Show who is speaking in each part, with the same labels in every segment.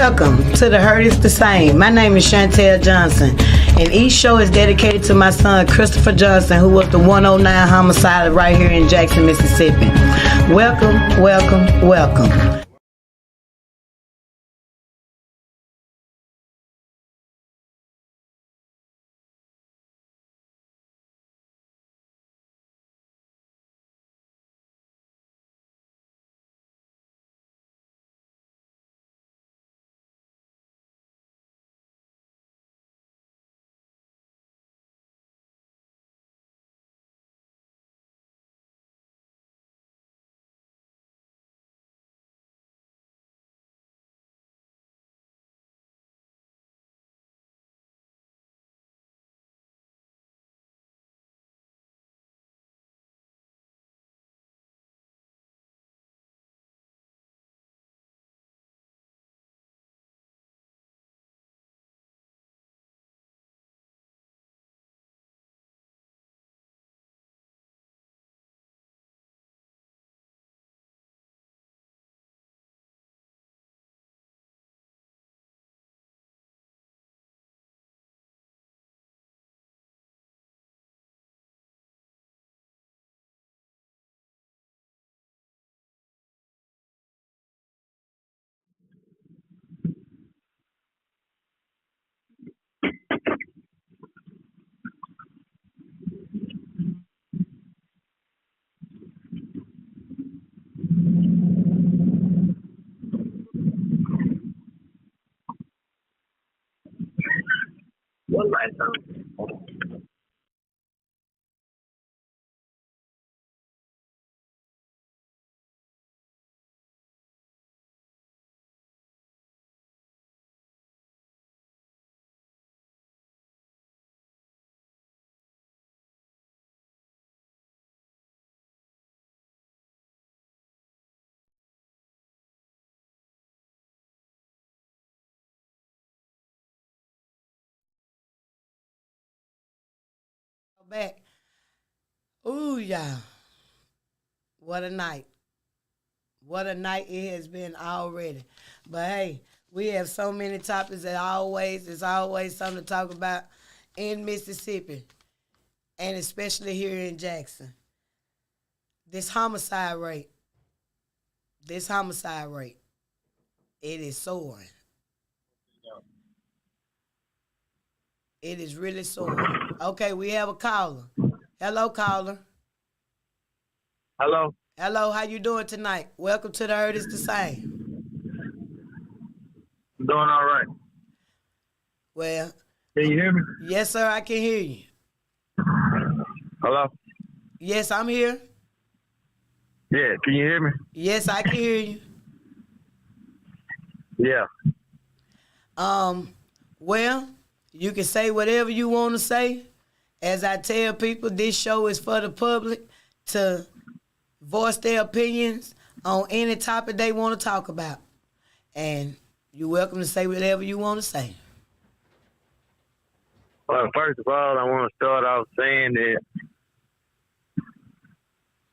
Speaker 1: Welcome to The Hurt is the Same. My name is Chantel Johnson, and each show is dedicated to my son Christopher Johnson, who was the 109 homicide right here in Jackson, Mississippi. Welcome, welcome, welcome.
Speaker 2: One light on.
Speaker 1: Back. Ooh, y'all. What a night. What a night it has been already. But hey, we have so many topics that it's always something to talk about in Mississippi, and especially here in Jackson. This homicide rate, this homicide rate, it is soaring. It is really soaring. Okay, we have a caller. Hello, caller.
Speaker 2: Hello?
Speaker 1: Hello, how you doing tonight? Welcome to The Hurt is the Same.
Speaker 2: I'm doing all right.
Speaker 1: Well,
Speaker 2: Can you hear me?
Speaker 1: yes, sir, I can hear you.
Speaker 2: Hello?
Speaker 1: Yes, I'm here.
Speaker 2: Yeah, can you hear me?
Speaker 1: Yes, I can hear you.
Speaker 2: Yeah.
Speaker 1: Well, you can say whatever you want to say. As I tell people, this show is for the public to voice their opinions on any topic they want to talk about. And you're welcome to say whatever you want to say.
Speaker 2: Well, first of all, I want to start off saying that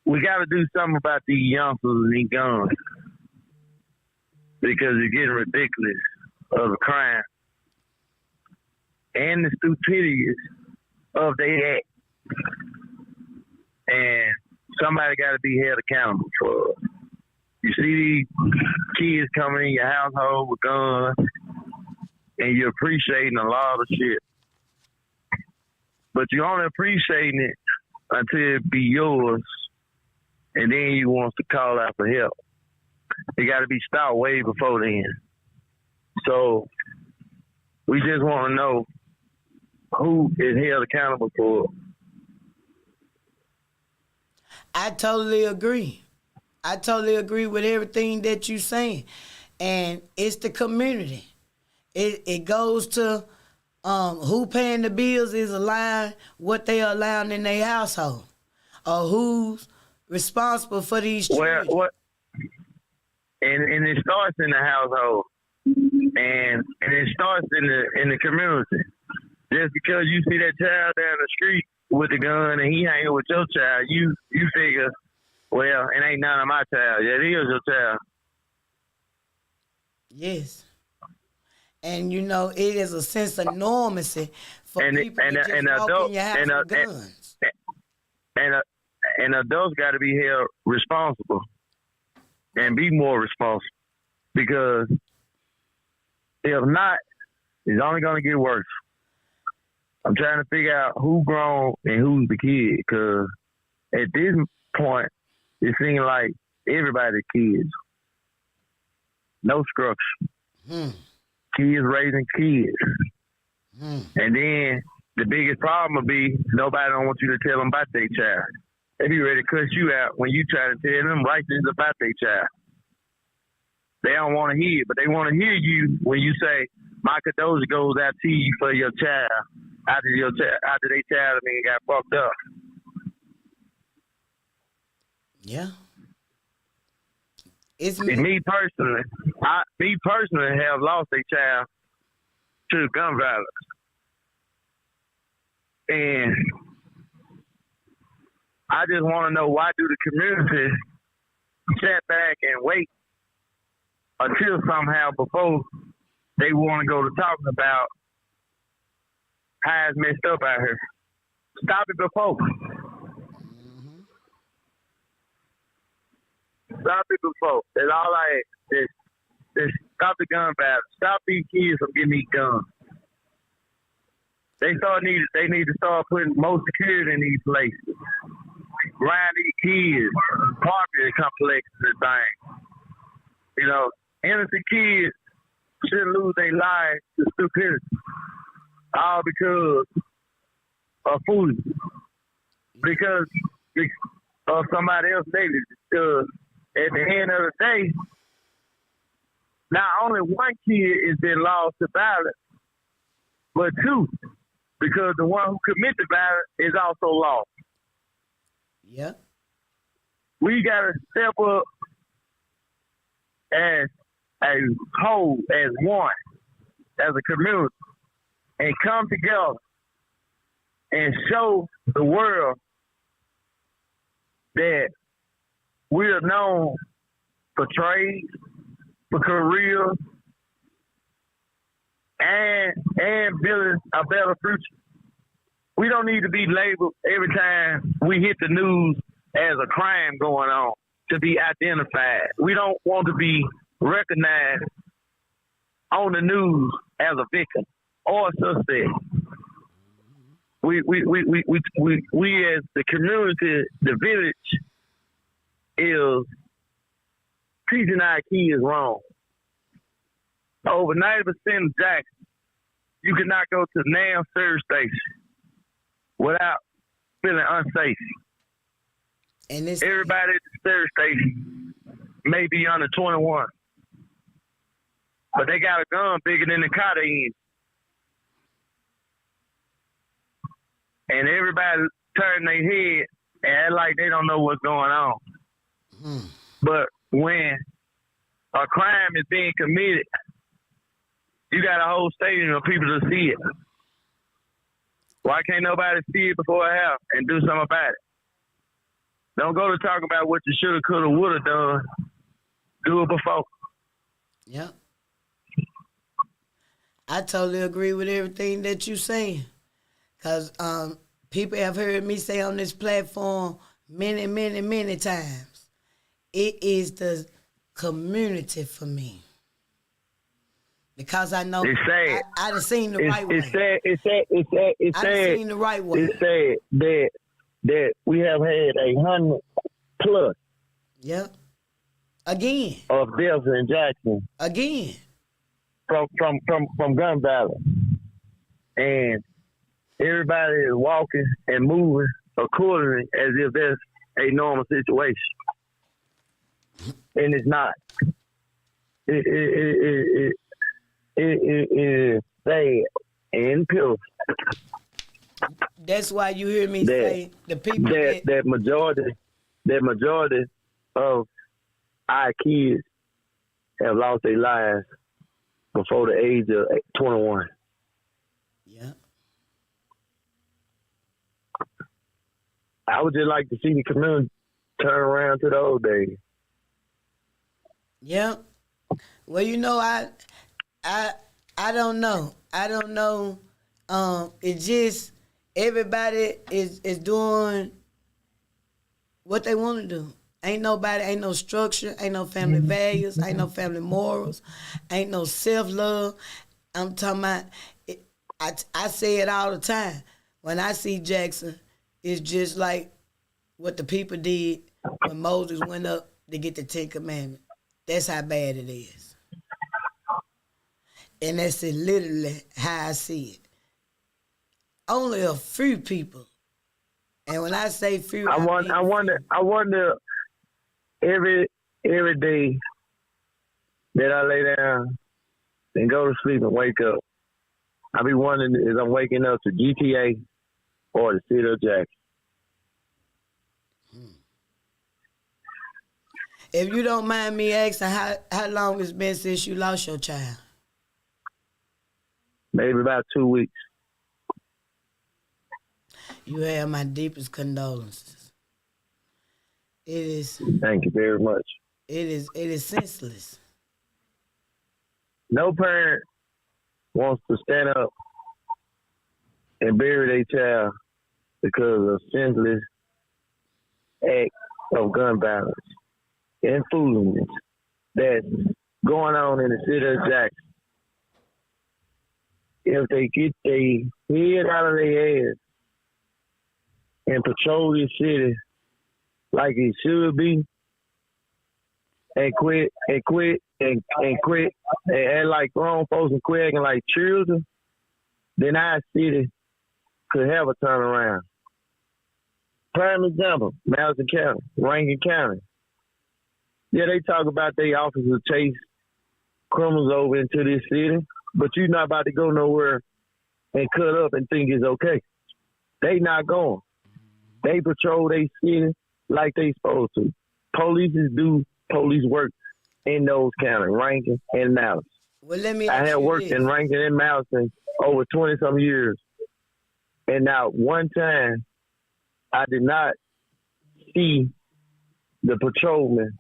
Speaker 2: we got to do something about these youngsters and these guns because it's getting ridiculous of the crime and the stupidity of their act. And somebody got to be held accountable for it. You see these kids coming in your household with guns and you're appreciating a lot of shit. But you're only appreciating it until it be yours and then you want to call out for help. It got to be stopped way before then. So we just want to know who is held accountable for it.
Speaker 1: I totally agree. I totally agree with everything that you're saying. And it's the community. It goes to who paying the bills is allowing what they are allowing in their household. Or who's responsible for these children.
Speaker 2: Well, and it starts in the household. And it starts in the community. Just because you see that child down the street with the gun and he hanging with your child, you figure, well, it ain't none of my child. Yeah, it is your child.
Speaker 1: Yes. And you know, it is a sense of normalcy for
Speaker 2: And
Speaker 1: people to just
Speaker 2: and
Speaker 1: walk
Speaker 2: adult
Speaker 1: in your house
Speaker 2: and
Speaker 1: with guns.
Speaker 2: and and adults got to be held responsible and be more responsible, because if not, it's only going to get worse. I'm trying to figure out who grown and who's the kid, because at this point, it seems like everybody's kids. No structure. Kids raising kids. And then the biggest problem will be nobody don't want you to tell them about their child. They be ready to cuss you out when you try to tell them right things about their child. They don't want to hear it, but they want to hear you when you say, my condolences goes out to you for your child after their child got fucked up.
Speaker 1: Yeah. It's
Speaker 2: me personally. Me personally have lost a child to gun violence. And I just want to know, why do the community sit back and wait until somehow before they want to go to talking about how it's messed up out here? Stop it before. Stop it before. That's all I ask. Just stop the gun violence. Stop these kids from getting these guns. They need to start putting more security in these places. Around these kids, apartment complexes and things. You know, innocent kids shouldn't lose their lives to stupidity. All because of food. Because of somebody else negligence. Because at the end of the day, not only one kid is been lost to violence, but two, because the one who committed violence is also lost.
Speaker 1: Yeah.
Speaker 2: We got to step up as a whole, as one, as a community, and come together and show the world that we are known for trade, for career, and building a better future. We don't need to be labeled every time we hit the news as a crime going on to be identified. We don't want to be recognized on the news as a victim or a suspect. We as the community, the village, is teaching our kids wrong. Over 90% of Jackson, you cannot go to the NAM service station without feeling unsafe.
Speaker 1: And
Speaker 2: everybody at the service station may be under 21, but they got a gun bigger than the car they in. And everybody turn their head and act like they don't know what's going on. But when a crime is being committed, you got a whole stadium of people to see it. Why can't nobody see it before it happens and do something about it? Don't go to talk about what you shoulda, coulda, woulda done. Do it before.
Speaker 1: Yeah. I totally agree with everything that you're saying. Because people have heard me say on this platform many, many, many times, it is the community for me. Because I know I done seen the right way.
Speaker 2: It's sad.
Speaker 1: Seen the right way.
Speaker 2: It's sad that we have had 100 plus.
Speaker 1: Yep. Again.
Speaker 2: Of deaths in Jackson.
Speaker 1: Again.
Speaker 2: From gun violence. And everybody is walking and moving accordingly as if that's a normal situation. And it's not. It is sad and pitiful.
Speaker 1: That's why you hear me say the people
Speaker 2: that majority of our kids have lost their lives before the age of 21.
Speaker 1: Yeah.
Speaker 2: I would just like to see the community turn around to the old days.
Speaker 1: Yeah. Well, you know, I don't know. I don't know. It just everybody is doing what they want to do. Ain't nobody, ain't no structure, ain't no family values, ain't no family morals, ain't no self love. I'm talking about. I say it all the time. When I see Jackson, it's just like what the people did when Moses went up to get the Ten Commandments. That's how bad it is. And that's literally how I see it. Only a few people. And when I say few,
Speaker 2: I wonder every day that I lay down and go to sleep and wake up, I be wondering if I'm waking up to GTA or the city of Jackson.
Speaker 1: If you don't mind me asking, how long it's been since you lost your child?
Speaker 2: Maybe about 2 weeks.
Speaker 1: You have my deepest condolences. It is.
Speaker 2: Thank you very much.
Speaker 1: It is senseless.
Speaker 2: No parent wants to stand up and bury their child because of senseless act of gun violence and foolishness that's going on in the city of Jackson. If they get their head out of their ass and patrol this city like it should be, and quit and act like grown folks and quit acting like children, then our city could have a turnaround. Prime example, Madison County, Rankin County. Yeah, they talk about their officers chase criminals over into this city, but you're not about to go nowhere and cut up and think it's okay. They not going. They patrol their city like they supposed to. Police do police work in those counties, Rankin and Madison.
Speaker 1: Well, let me.
Speaker 2: I have worked in Rankin and Madison over 20-some years, and not one time I did not see the patrolman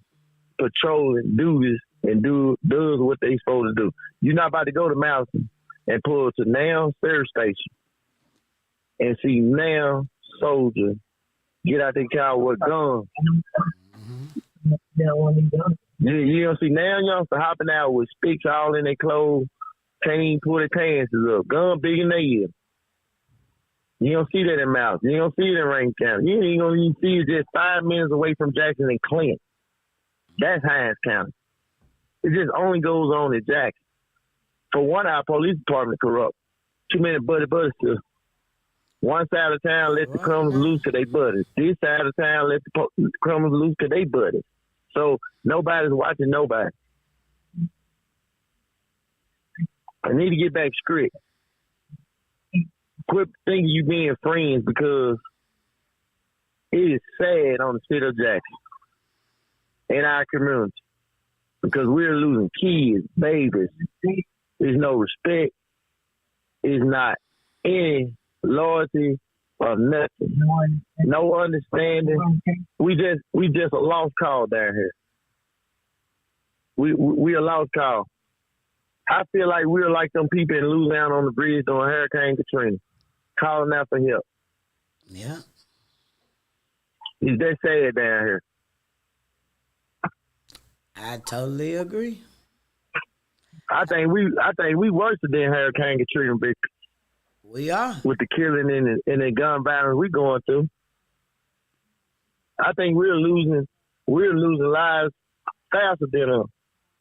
Speaker 2: patrolling duties and does what they supposed to do. You're not about to go to Madison and pull to now service station and see now soldiers get out their car with guns. You don't see now youngsters hopping out with sticks all in their clothes, can't even pull their pants up, gun big in their ear. You don't see that in Madison. You don't see it in Rankin County. You ain't gonna even see it just 5 minutes away from Jackson and Clinton. That's Hines County. It just only goes on in Jackson. For one, our police department corrupt. Too many buddy stuff. One side of town let the criminals loose to their buddies. This side of town let the criminals loose to their buddies. So nobody's watching nobody. I need to get back strict. Quit thinking you being friends, because it is sad on the city of Jackson in our community, because we're losing kids, babies. There's no respect. There's not any loyalty or nothing. No understanding. We just a lost cause down here. We a lost cause. I feel like we're like them people in Louisiana on the bridge during Hurricane Katrina, calling out for help.
Speaker 1: Yeah.
Speaker 2: It's that sad down here.
Speaker 1: I totally agree.
Speaker 2: I think we worse than Hurricane Katrina, big.
Speaker 1: We are.
Speaker 2: With the killing and the gun violence we going through. I think we're losing lives faster than a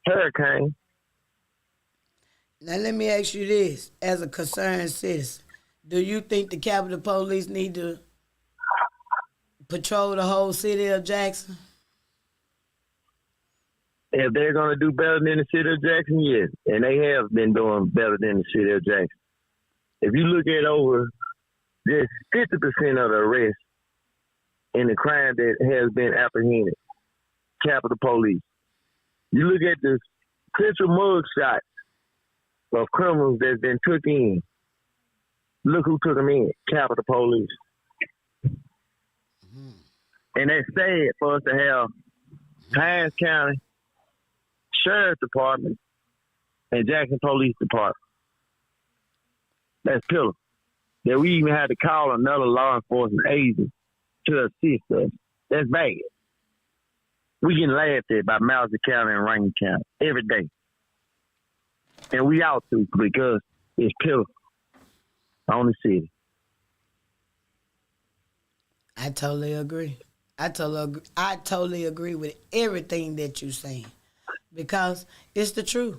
Speaker 2: hurricane.
Speaker 1: Now let me ask you this, as a concerned citizen, do you think the Capitol Police need to patrol the whole city of Jackson?
Speaker 2: If they're going to do better than the city of Jackson, yes. And they have been doing better than the city of Jackson. If you look at over just 50% of the arrests in the crime that has been apprehended, Capitol Police. You look at the central mug shots of criminals that's been took in. Look who took them in, Capitol Police. Mm-hmm. And that's sad for us to have Hines County Sheriff Department and Jackson Police Department That's pitiful. That we even had to call another law enforcement agent to assist us. That's bad. We getting laughed at by Mauser County and Rankin County every day. And we out to because it's pitiful on the city.
Speaker 1: I totally agree. I totally agree with everything that you're saying because it's the truth.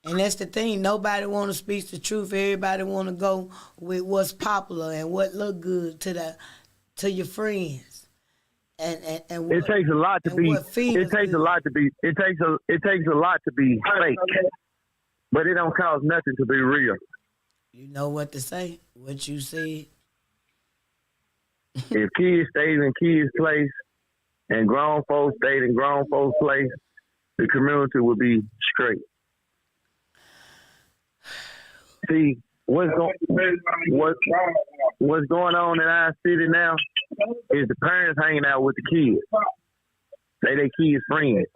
Speaker 1: And that's the thing. Nobody want to speak the truth. Everybody want to go with what's popular and what look good to your friends. And what,
Speaker 2: it takes a lot to be. It takes good. A lot to be. It takes a lot to be fake, but it don't cost nothing to be real.
Speaker 1: You know what to say. What you said.
Speaker 2: If kids stayed in kids' place and grown folks stayed in grown folks' place, the community would be straight. See, what's going on in our city now is the parents hanging out with the kids. They kids' friends.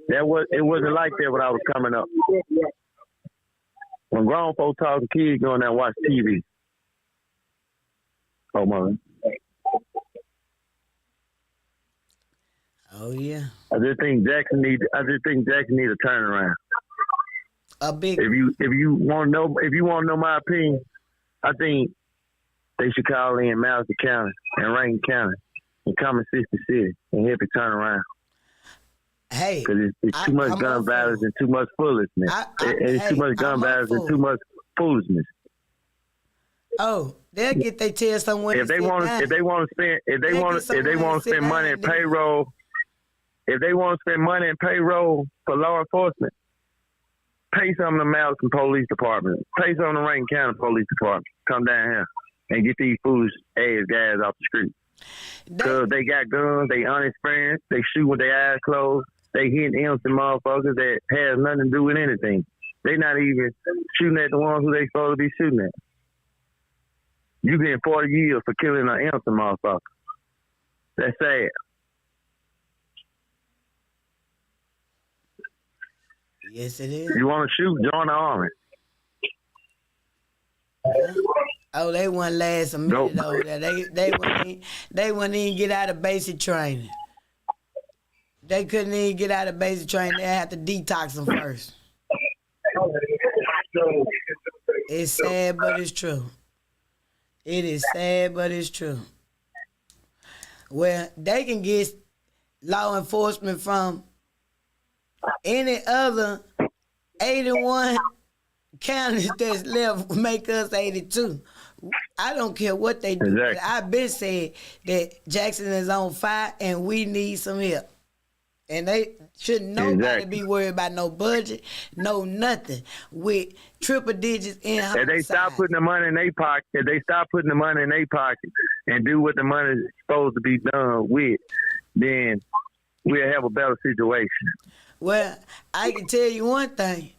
Speaker 2: It wasn't like that when I was coming up. When grown folks talk to kids, going there and watch TV. Oh my.
Speaker 1: Oh yeah.
Speaker 2: I just think Jackson need a turnaround.
Speaker 1: A big.
Speaker 2: If you want to know my opinion, I think they should call in Mauser County and Rankin County and come assist the city and help it turn around.
Speaker 1: Hey,
Speaker 2: because it's too much gun violence and too much foolishness. It's too much gun violence and too much foolishness.
Speaker 1: Oh, they'll get their tail somewhere.
Speaker 2: If they want to spend money in payroll, if they want to spend money in payroll for law enforcement, pay some of the Madison Police Department, pay some of the Rankin County Police Department, come down here and get these foolish ass guys off the street. Because they got guns, they unexperienced, they shoot with their eyes closed, they hitting innocent motherfuckers that has nothing to do with anything. They not even shooting at the ones who they supposed to be shooting at. You getting 40 years for killing an innocent motherfucker. That's sad.
Speaker 1: Yes, it is.
Speaker 2: If you want to shoot, join the army.
Speaker 1: Yeah. Oh, they wouldn't last a minute over there. They wouldn't even get out of basic training. They couldn't even get out of basic training. They had to detox them first. It's sad, but it's true. It is sad, but it's true. Well, they can get law enforcement from any other 81 counties that's left make us 82. I don't care what they do.
Speaker 2: Exactly.
Speaker 1: I've been saying that Jackson is on fire and we need some help. And they shouldn't nobody be worried about no budget, no nothing with triple digits in homicide.
Speaker 2: If they stop putting the money in their pocket, and do what the money is supposed to be done with, then we'll have a better situation.
Speaker 1: Well, I can tell you one thing.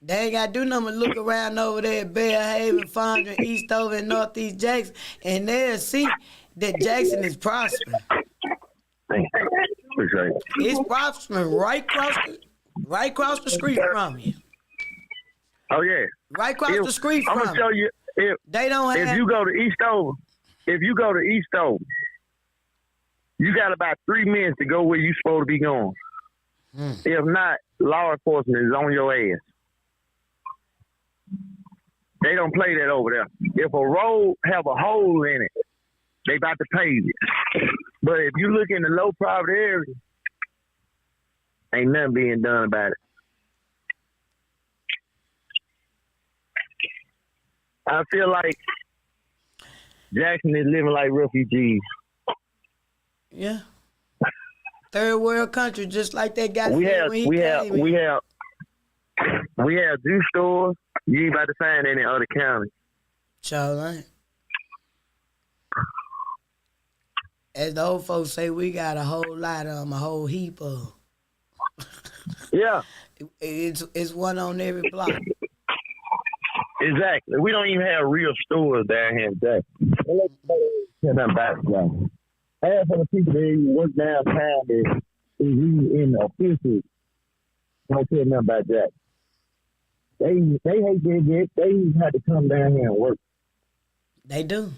Speaker 1: They ain't got to do nothing but look around over there at Bellhaven, Fondren, Eastover, and Northeast Jackson, and they'll see that Jackson is prospering. It's prospering right across the street from you.
Speaker 2: Oh yeah,
Speaker 1: right across the street from you.
Speaker 2: I'm gonna tell you, if you go to Eastover, you got about 3 minutes to go where you supposed to be going. If not, law enforcement is on your ass. They don't play that over there. If a road have a hole in it, they about to pave it. But if you look in the low poverty area, ain't nothing being done about it. I feel like Jackson is living like refugees.
Speaker 1: Yeah. Third world country, just like that guy
Speaker 2: we have juice stores. You ain't about to find any other county.
Speaker 1: Charlotte. As the old folks say, we got a whole lot of them, a whole heap of them.
Speaker 2: Yeah.
Speaker 1: It's one on every block.
Speaker 2: Exactly. We don't even have real stores down here in Jackson. Let's tell them about Jackson. Half of the people that work downtown is in the officials. Don't tell them about Jackson.
Speaker 3: They hate it. They had to come down here and work.
Speaker 1: They do.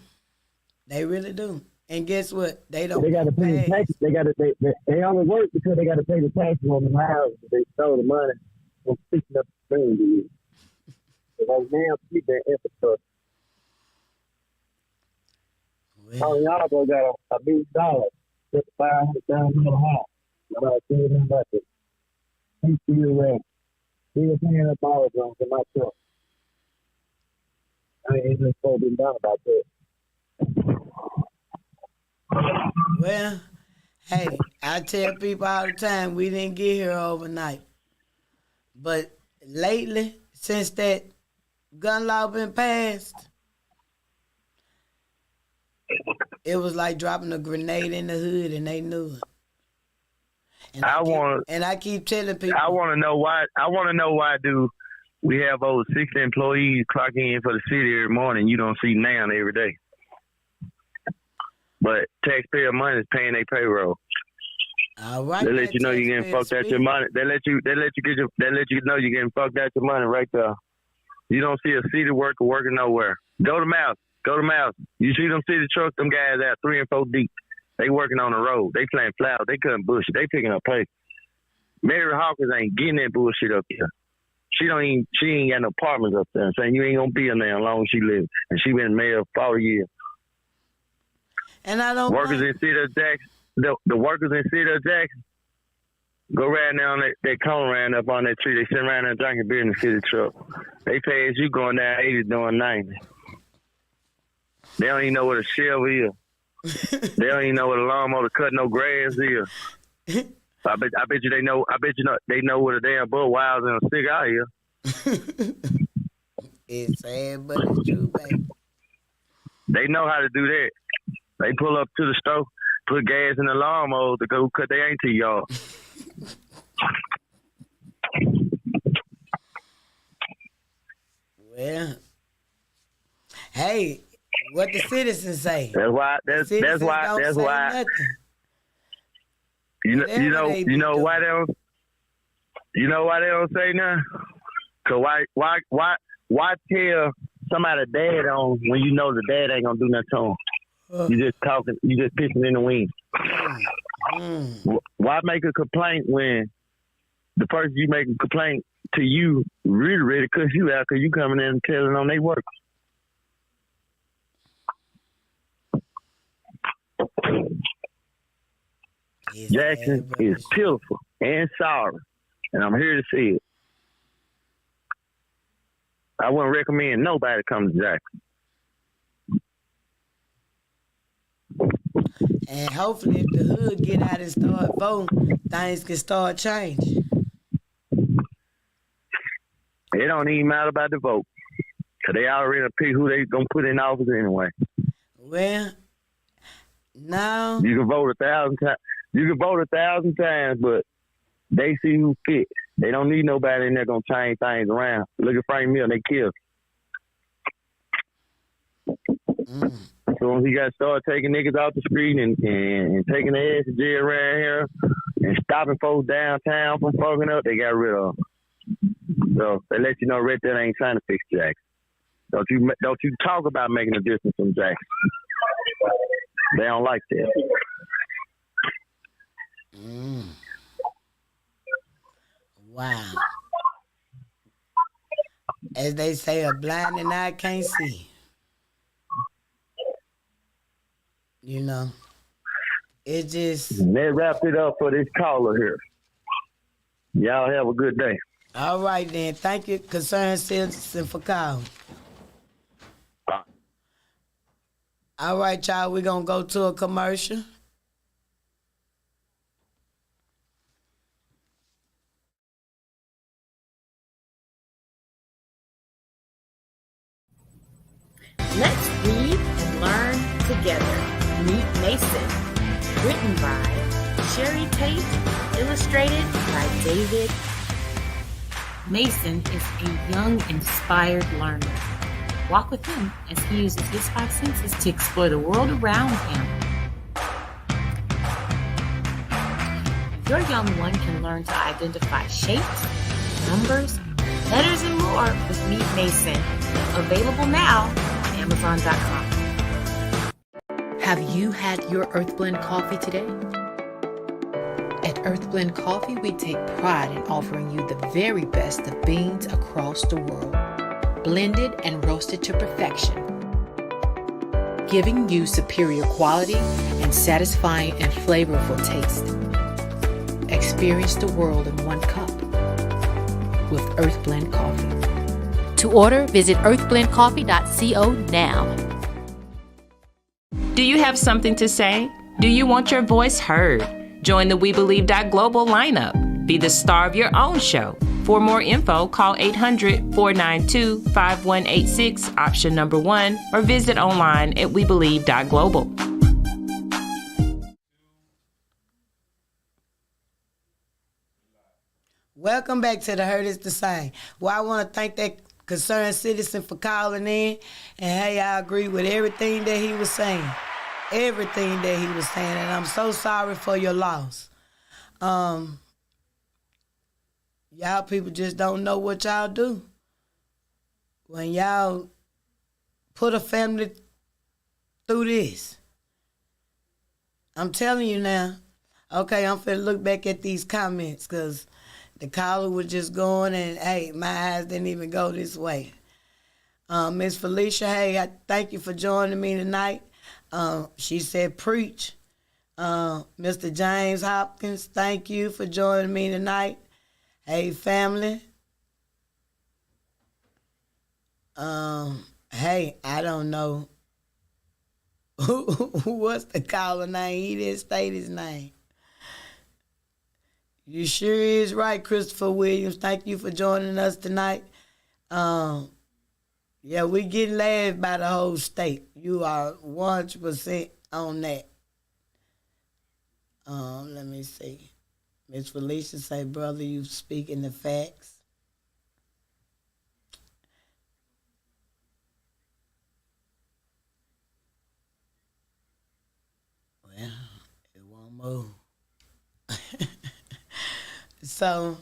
Speaker 1: They really do. And guess what? They don't.
Speaker 3: They got to pay the taxes. They only work because they got to pay the taxes on the houses. They stole the money from fixing up the thing. So right now, keep that infrastructure.
Speaker 1: Well,
Speaker 3: y'all got $1 million, just $500,000 house. I'm not saying nothing about it. He's still ready. Still paying up all of them for my truck. I ain't even supposed to be done about that.
Speaker 1: well, hey, I tell people all the time we didn't get here overnight. But lately, since that gun law been passed, it was like dropping a grenade in the hood and they knew it. And I keep telling people.
Speaker 2: I want to know why. I want to know why do we have over 60 employees clocking in for the city every morning? You don't see now every day. But taxpayer money is paying their payroll.
Speaker 1: All right.
Speaker 2: They let you know you're getting fucked out your money. They let you know you're getting fucked out your money right there. You don't see a city worker working nowhere. Go to Mouse. You see them city trucks, them guys out 3 and 4 deep. They working on the road. They playing flowers. They cutting bullshit. They picking up paper. Mary Hawkins ain't getting that bullshit up here. She ain't got no apartments up there. Saying you ain't gonna be in there as long as she lives. And she been mayor for 40 years.
Speaker 1: And I don't.
Speaker 2: Workers in City of Jackson. The workers in City of Jackson go riding down that cone around up on that tree. They sit around there drinking beer in the city truck. They pay as you going down 80 doing 90. They don't even know what a shovel is. They don't even know what a lawnmower to cut no grass is. I bet you they know. I bet you know they know what a damn Budweiser and a cigar is.
Speaker 1: It's sad, but it's true, baby.
Speaker 2: They know how to do that. They pull up to the stove, put gas in the lawnmower to go cut their auntie yard.
Speaker 1: Well, hey, what the citizens say?
Speaker 2: That's why. That's why. You know why they don't. You know why they don't say nothing? Cause why tell somebody dad on when you know the dad ain't gonna do nothing to him? You just talking. You just pissing in the wind. Why make a complaint when the person you make a complaint to you really ready to cuss you out because you coming in and telling on their work? Jackson is pitiful and sorry, and I'm here to see it. I wouldn't recommend nobody come to Jackson.
Speaker 1: And hopefully if the hood get out and start voting, things can start changing.
Speaker 2: It don't even matter about the vote. Because they already pick who they going to put in office anyway.
Speaker 1: Well, now...
Speaker 2: You can vote 1,000 times. You can vote 1,000 times, but they see who fit. They don't need nobody in there going to change things around. Look at Frank Miller, they killed. So he got to start taking niggas off the street and taking their ass to jail around here and stopping folks downtown from fucking up, they got rid of them. So they let you know right there they ain't trying to fix Jackson. Don't you talk about making a difference from Jackson. They don't like that.
Speaker 1: Wow. As they say, a blinding eye can't see. You know, it just...
Speaker 2: Let's wrap it up for this caller here. Y'all have a good day.
Speaker 1: All right, then. Thank you, concerned citizen, for calling. All right, y'all. We're going to go to a commercial.
Speaker 4: Let's read and learn together. Meet Mason. Written by Sherry Tate. Illustrated by David. Mason is a young, inspired learner. Walk with him as he uses his 5 senses to explore the world around him. Your young one can learn to identify shapes, numbers, Letters and More with Meet Mason. Available now on Amazon.com. Have you had your Earth Blend coffee today? At Earth Blend Coffee, we take pride in offering you the very best of beans across the world, blended and roasted to perfection, giving you superior quality and satisfying and flavorful taste. Experience the world in one cup with Earth Blend Coffee. To order, visit earthblendcoffee.co now.
Speaker 5: Do you have something to say? Do you want your voice heard? Join the We Believe Global lineup. Be the star of your own show. For more info, call 800-492-5186, option number 1, or visit online at webelieve.global.
Speaker 1: Welcome back to The Hurt is the Same. Well, I want to thank that concerned citizen for calling in. And hey, I agree with everything that he was saying. Everything that he was saying. And I'm so sorry for your loss. Y'all people just don't know what y'all do. When y'all put a family through this. I'm telling you now. Okay, I'm finna look back at these comments because the caller was just going and, hey, my eyes didn't even go this way. Miss Felicia, hey, I thank you for joining me tonight. She said, preach. Mr. James Hopkins, thank you for joining me tonight. Hey, family. Hey, I don't know. What's the caller name? He didn't state his name. You sure is right, Christopher Williams. Thank you for joining us tonight. Yeah, we getting laughed by the whole state. You are 100% on that. Let me see. Miss Felicia say, brother, you speaking the facts. Well, it won't move. So,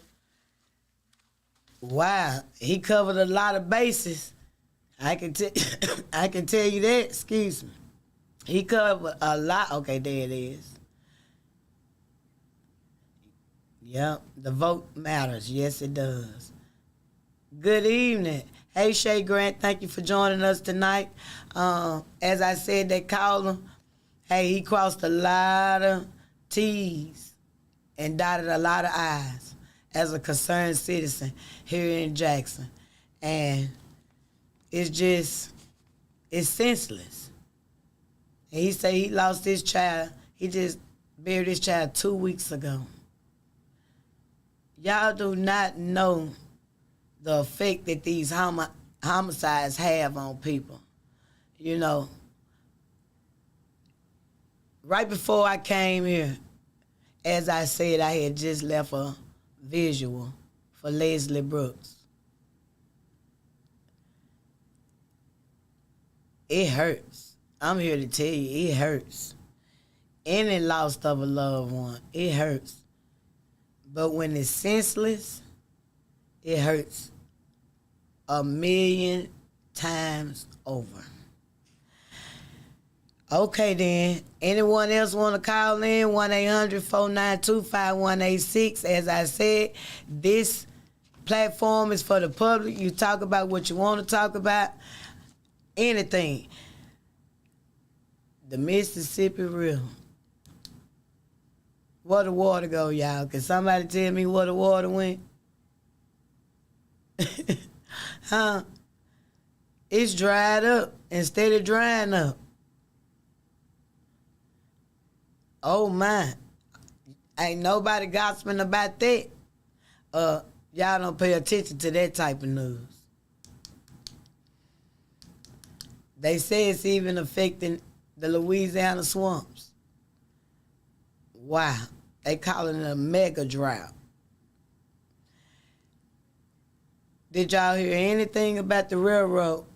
Speaker 1: wow, he covered a lot of bases. I can tell you that. Excuse me. He covered a lot. Okay, there it is. Yep, the vote matters. Yes, it does. Good evening. Hey, Shay Grant, thank you for joining us tonight. As I said, that caller, hey, he crossed a lot of T's and dotted a lot of I's as a concerned citizen here in Jackson. And it's senseless. And he said he lost his child. He just buried his child 2 weeks ago. Y'all do not know the effect that these homicides have on people. You know, right before I came here, as I said, I had just left a visual for Leslie Brooks. It hurts. I'm here to tell you, it hurts. Any loss of a loved one, it hurts. But when it's senseless, it hurts 1,000,000 times over. Okay, then. Anyone else want to call in? 1-800-492-5186. As I said, this platform is for the public. You talk about what you want to talk about. Anything. The Mississippi River. Where the water go, y'all? Can somebody tell me where the water went? Huh? It's dried up instead of drying up. Oh, my. Ain't nobody gossiping about that. Y'all don't pay attention to that type of news. They say it's even affecting the Louisiana swamps. Wow. They calling it a mega drought. Did y'all hear anything about the railroad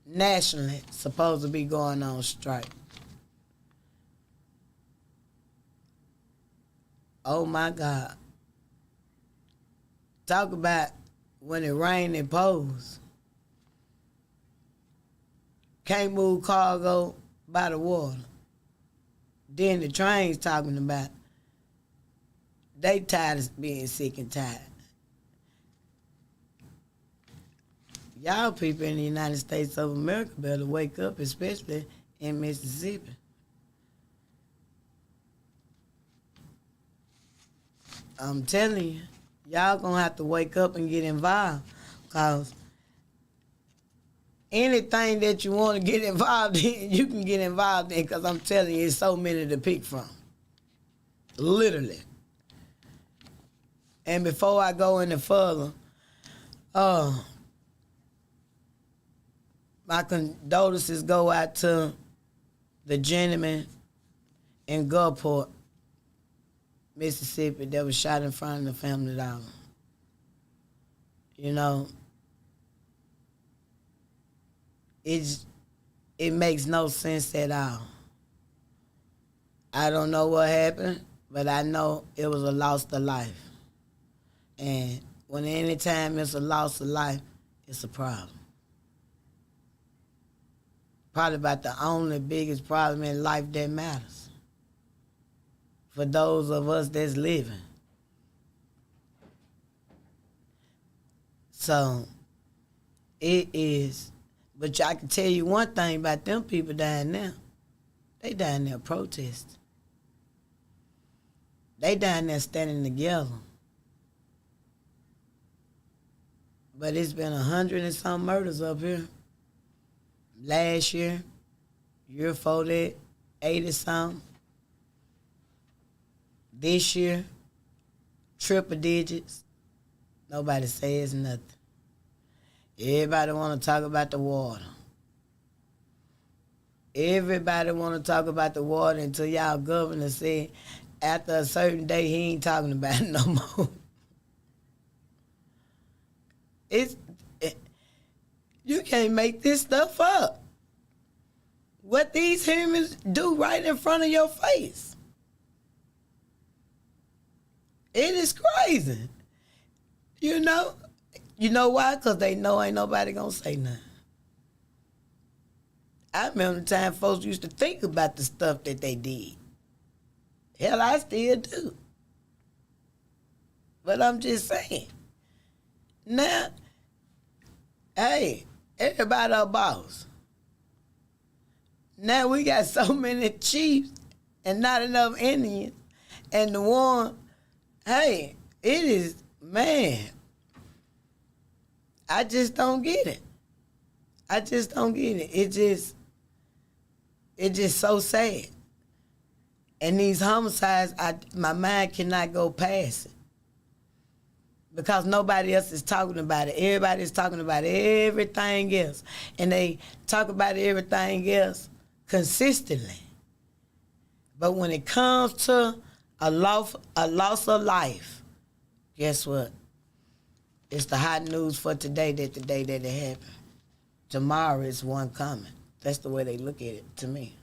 Speaker 1: nationally supposed to be going on strike? Oh, my God. Talk about when it rain, it pours. Can't move cargo by the water. Then the trains talking about they tired of being sick and tired. Y'all people in the United States of America better wake up, especially in Mississippi. I'm telling you, y'all gonna have to wake up and get involved, because anything that you want to get involved in, you can get involved in, because I'm telling you, it's so many to pick from. Literally. And before I go any further, my condolences go out to the gentleman in Gulfport, Mississippi, that was shot in front of the Family Dollar. You know, it makes no sense at all. I don't know what happened, but I know it was a loss of life. And when any time it's a loss of life, it's a problem. Probably about the only biggest problem in life that matters for those of us that's living. So it is, but I can tell you one thing about them people down there. They down there protesting. They down there standing together. But it's been 100 and some murders up here. Last year, year before that, 80 something. This year, triple digits. Nobody says nothing. Everybody want to talk about the water. Everybody want to talk about the water until y'all governor said after a certain day he ain't talking about it no more. You can't make this stuff up. What these humans do right in front of your face. It is crazy. You know why? Because they know ain't nobody gonna say nothing. I remember the time folks used to think about the stuff that they did. Hell, I still do. But I'm just saying. Now, hey, everybody a boss. Now we got so many chiefs and not enough Indians. And the one, hey, it is, man, I just don't get it. I just don't get it. It's just so sad. And these homicides, my mind cannot go past it. Because nobody else is talking about it. Everybody's talking about everything else. And they talk about everything else consistently. But when it comes to a loss of life, guess what? It's the hot news for today, that the day that it happened. Tomorrow is one coming. That's the way they look at it to me.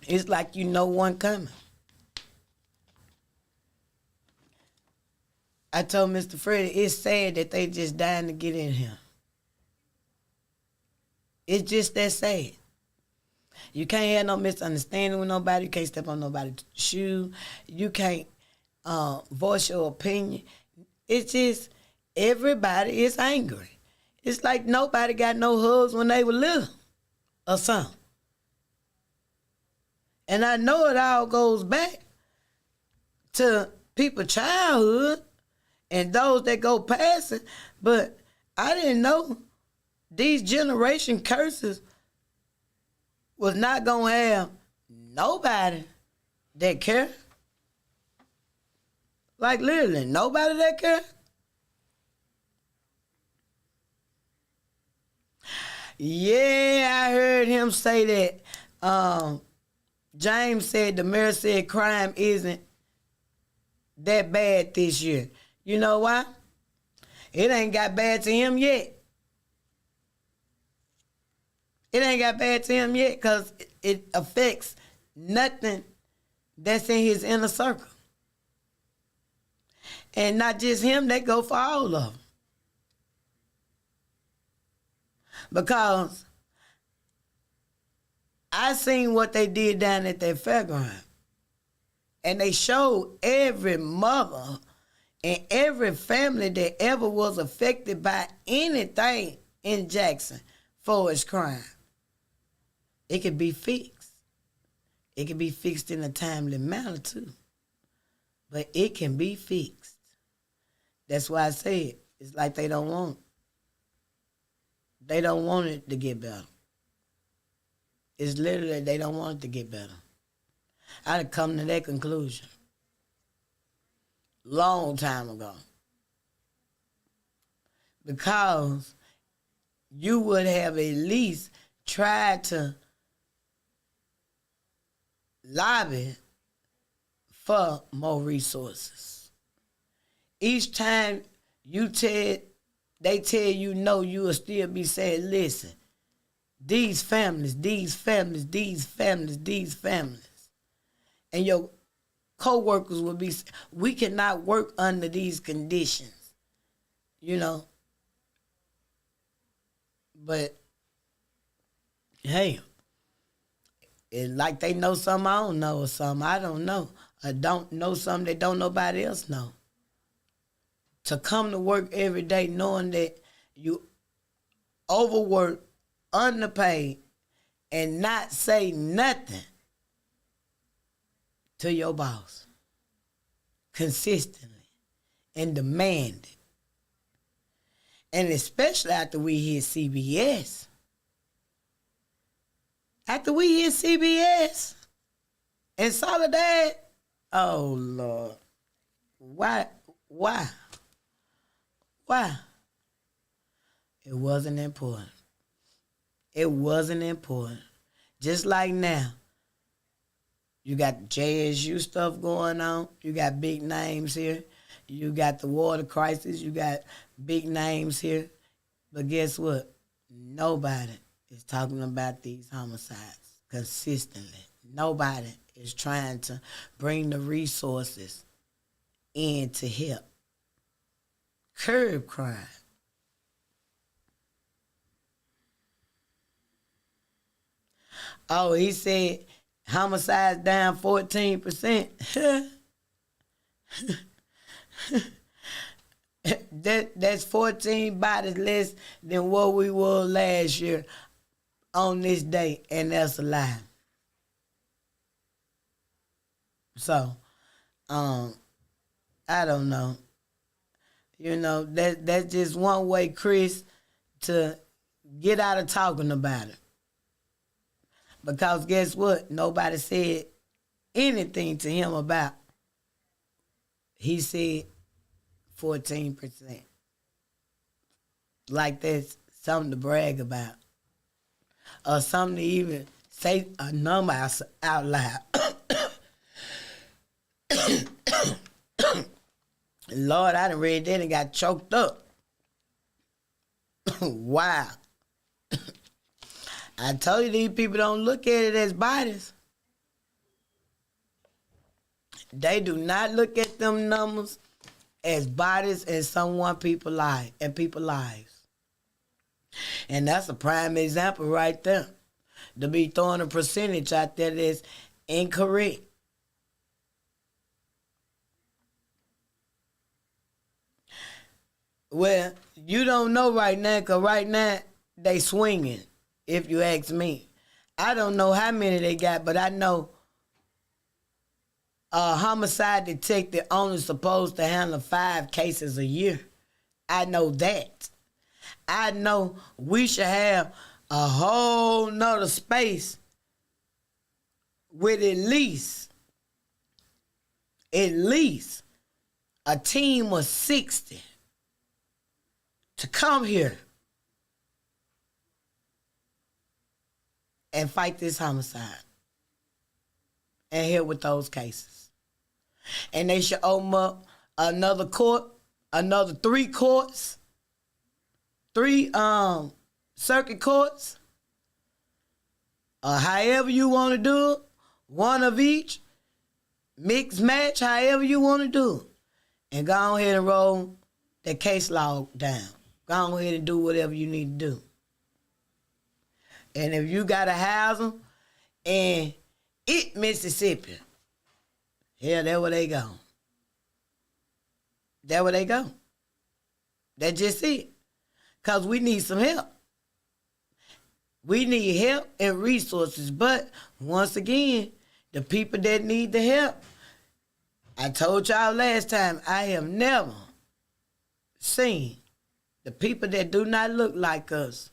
Speaker 1: It's like you know one coming. I told Mr. Freddie, it's sad that they just dying to get in here. It's just that sad. You can't have no misunderstanding with nobody. You can't step on nobody's shoe. You can't voice your opinion. It's just everybody is angry. It's like nobody got no hugs when they were little or something. And I know it all goes back to people's childhood and those that go past it, but I didn't know these generation curses was not going to have nobody that care. Like literally, nobody that care. Yeah, I heard him say that. James said, the mayor said crime isn't that bad this year. You know why? It ain't got bad to him yet. It ain't got bad to him yet because it affects nothing that's in his inner circle. And not just him, they go for all of them. Because I seen what they did down at that fairground. And they showed every mother and every family that ever was affected by anything in Jackson for its crime. It could be fixed. It can be fixed in a timely manner too. But it can be fixed. That's why I said it's like they don't want it. They don't want it to get better. It's literally they don't want it to get better. I'd come to that conclusion long time ago. Because you would have at least tried to lobby for more resources. Each time they tell you no, you will still be saying, listen, these families. And your co-workers will be, we cannot work under these conditions, you know. But, hey, it's like they know something I don't know or something I don't know. I don't know something that don't nobody else know. To come to work every day knowing that you overworked, underpaid, and not say nothing to your boss consistently and demand it. And especially after we hit CBS. After we hit CBS and Solidarity, oh Lord, why? It wasn't important. It wasn't important. Just like now, you got JSU stuff going on. You got big names here. You got the water crisis. You got big names here. But guess what? Nobody is talking about these homicides consistently. Nobody is trying to bring the resources in to help curb crime. Oh, he said homicides down 14%. That's 14 bodies less than what we were last year on this day, and that's a lie. So, I don't know. You know, that's just one way, Chris, to get out of talking about it. Because guess what? Nobody said anything to him about. He said 14%. Like that's something to brag about. Or something to even say a number out loud. Lord, I done read that and got choked up. Wow. I told you these people don't look at it as bodies. They do not look at them numbers as bodies and someone people's lives. And that's a prime example right there. To be throwing a percentage out there that's incorrect. Well, you don't know right now, because right now they swinging, if you ask me. I don't know how many they got, but I know a homicide detective only supposed to handle 5 cases a year. I know that. I know we should have a whole nother space with at least a team of 60 to come here and fight this homicide and help with those cases. And they should open up another court, another 3 courts, 3 circuit courts, or however you want to do it, one of each, mix match, however you want to do it. and go ahead and roll that case log down. Go ahead and do whatever you need to do. And if you got to house them in Mississippi, hell, that's where they go. That's where they go. That's just it. Because we need some help. We need help and resources. But once again, the people that need the help, I told y'all last time, I have never seen the people that do not look like us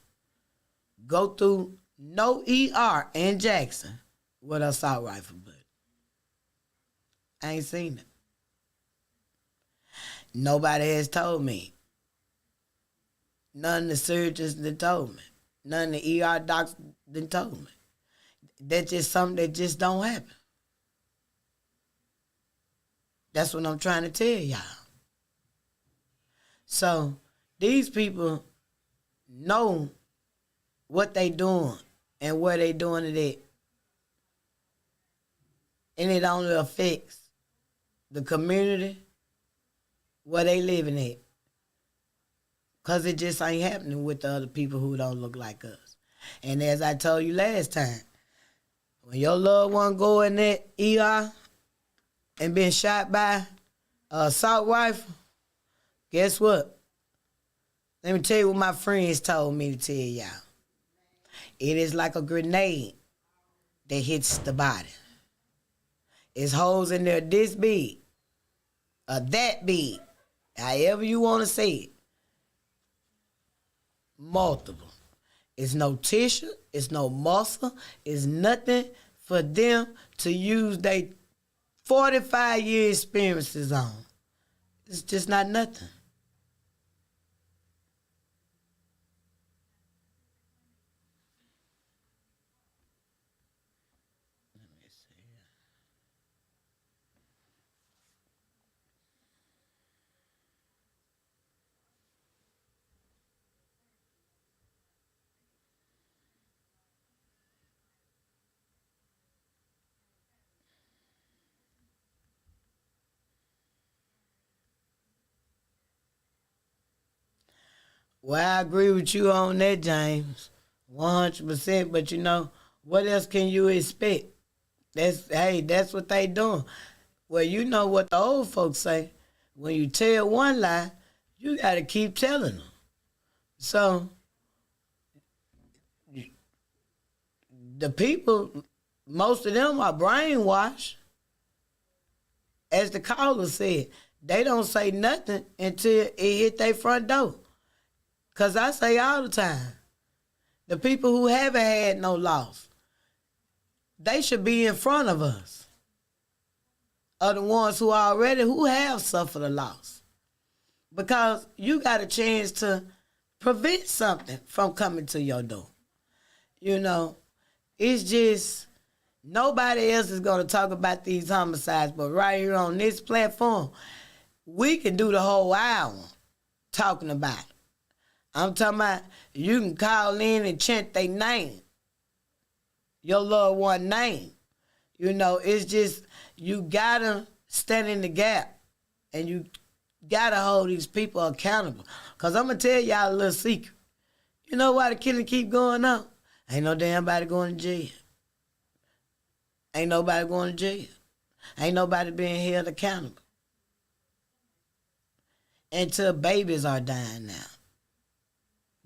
Speaker 1: go through no ER in Jackson with an assault rifle bullet. I ain't seen it. Nobody has told me. None of the surgeons done told me. None of the ER docs done told me. That's just something that just don't happen. That's what I'm trying to tell y'all. So these people know what they doing and where they doing it at. And it only affects the community where they living at. Because it just ain't happening with the other people who don't look like us. And as I told you last time, when your loved one go in that ER and been shot by an assault rifle, guess what? Let me tell you what my friends told me to tell y'all. It is like a grenade that hits the body. It's holes in there this big or that big, however you want to say it. Multiple. It's no tissue, it's no muscle, it's nothing for them to use their 45-year experiences on. It's just not nothing. Well, I agree with you on that, James, 100%. But you know, what else can you expect? That's what they doing. Well, you know what the old folks say. When you tell one lie, you got to keep telling them. So the people, most of them are brainwashed. As the caller said, they don't say nothing until it hit their front door. Because I say all the time, the people who haven't had no loss, they should be in front of us. Are the ones who have suffered a loss. Because you got a chance to prevent something from coming to your door. You know, it's just, nobody else is going to talk about these homicides, but right here on this platform, we can do the whole hour talking about it. I'm talking about you can call in and chant their name, your loved one name. You know, it's just, you got to stand in the gap and you got to hold these people accountable. Because I'm going to tell y'all a little secret. You know why the killing keep going on? Ain't no damn body going to jail. Ain't nobody going to jail. Ain't nobody being held accountable. Until babies are dying now.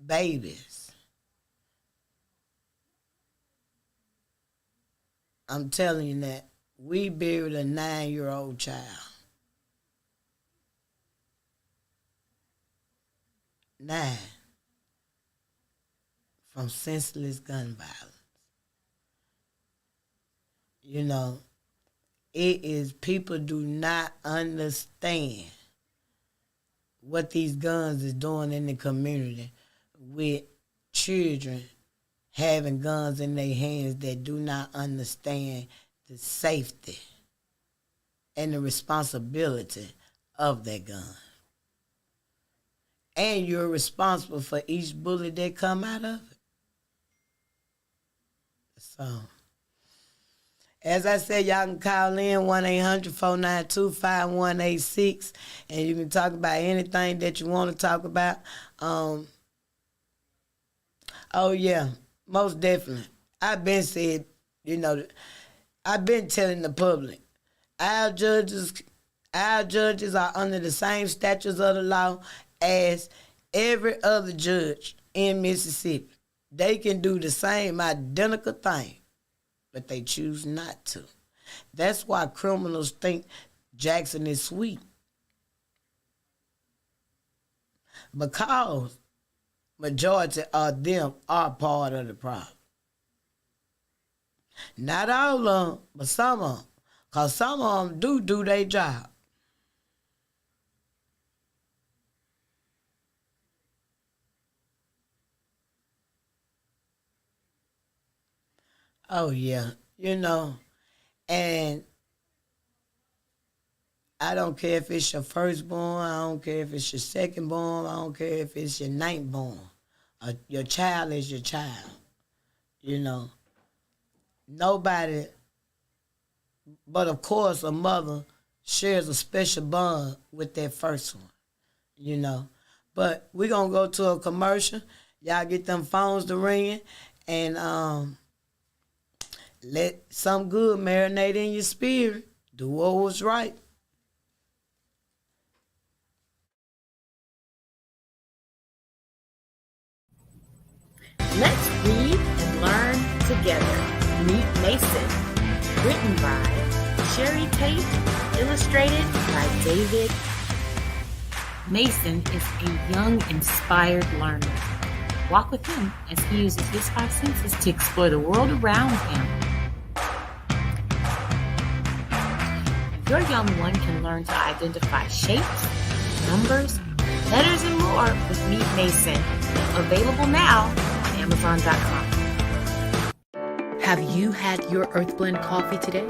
Speaker 1: Babies. I'm telling you that. We buried a 9-year-old child. 9. From senseless gun violence. You know, it is, people do not understand what these guns is doing in the community with children having guns in their hands that do not understand the safety and the responsibility of that gun. And you're responsible for each bullet that come out of it. So, As I said, y'all can call in 1-800-492-5186, and you can talk about anything that you want to talk about. Oh, yeah, most definitely. I've been said, I've been telling the public, our judges are under the same statutes of the law as every other judge in Mississippi. They can do the same identical thing, but they choose not to. That's why criminals think Jackson is sweet. Because majority of them are part of the problem. Not all of them, but some of them. Because some of them do their job. Oh, yeah. And I don't care if it's your firstborn. I don't care if it's your secondborn. I don't care if it's your ninthborn. Your child is your child. Nobody, but of course a mother shares a special bond with that first one. But we're going to go to a commercial. Y'all get them phones to ringing, and let some good marinate in your spirit. Do what was right.
Speaker 4: Let's read and learn together. Meet Mason. Written by Sherry Tate. Illustrated by David. Mason is a young, inspired learner. Walk with him as he uses his 5 senses to explore the world around him. Your young one can learn to identify shapes, numbers, letters, and more with Meet Mason. Available now on Amazon.com.
Speaker 5: Have you had your Earth Blend coffee today?